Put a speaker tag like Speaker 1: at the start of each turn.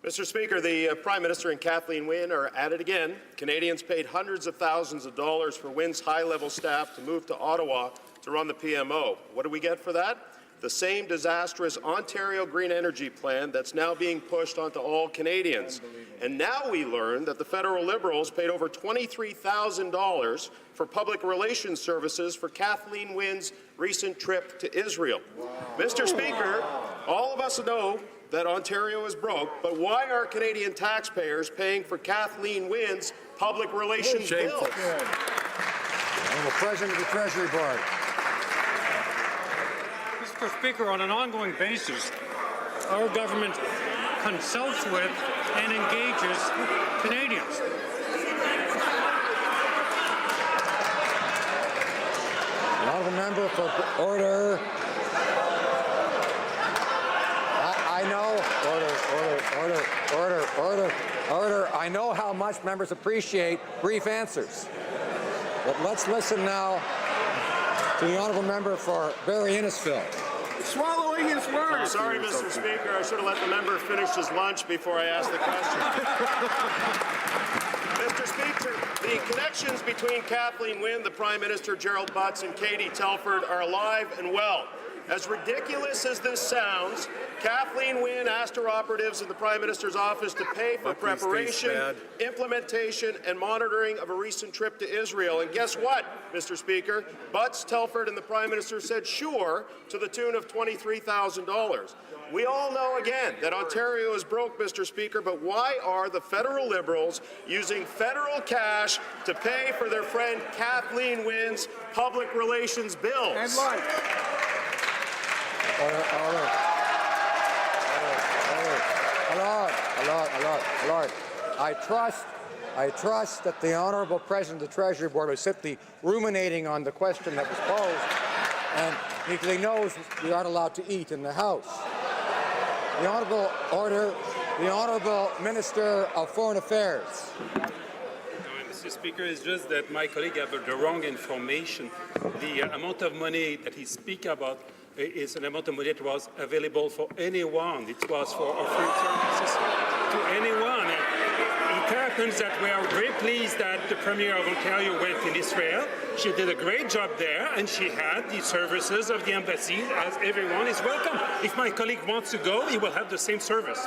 Speaker 1: Mr. Speaker, the Prime Minister and Kathleen Wynne are at it again. Canadians paid hundreds of thousands of dollars for Wynne's high-level staff to move to Ottawa to run the PMO. What do we get for that? The same disastrous Ontario Green Energy Plan that's now being pushed onto all Canadians. And now we learn that the federal Liberals paid over $23,000 for public relations services for Kathleen Wynne's recent trip to Israel. Wow. Mr. Speaker, all of us know that Ontario is broke, but why are Canadian taxpayers paying for Kathleen Wynne's public relations bills?
Speaker 2: Honourable President of the Treasury Board.
Speaker 3: Mr. Speaker, on an ongoing basis, our government consults with and engages Canadians.
Speaker 2: The honourable member for order. I know. Order. I know how much members appreciate brief answers. But let's listen now to the honourable member for Barrie Innisfil.
Speaker 4: Swallowing his words.
Speaker 1: I'm sorry, Mr. Speaker. I should have let the member finish his lunch before I asked the question. Mr. Speaker, the connections between Kathleen Wynne, the Prime Minister, Gerald Butts, and Katie Telford are alive and well. As ridiculous as this sounds, Kathleen Wynne asked her operatives in the Prime Minister's office to pay for preparation, implementation, and monitoring of a recent trip to Israel. And guess what, Mr. Speaker? Butts, Telford, and the Prime Minister said sure to the tune of $23,000. We all know again that Ontario is broke, Mr. Speaker, but why are the federal Liberals using federal cash to pay for their friend Kathleen Wynne's public relations bills?
Speaker 4: And like.
Speaker 2: Order. I trust that the Honourable President of the Treasury Board was simply ruminating on the question that was posed, and because he knows we aren't allowed to eat in the House. The Honourable Minister of Foreign Affairs.
Speaker 5: Mr. Speaker, it's just that my colleague have the wrong information. The amount of money that he speaks about is an amount of money that was available for anyone. It was for offering services to anyone. It happens that we are very pleased that the Premier of Ontario went in Israel. She did a great job there, and she had the services of the embassy, as everyone is welcome. If my colleague wants to go, he will have the same service.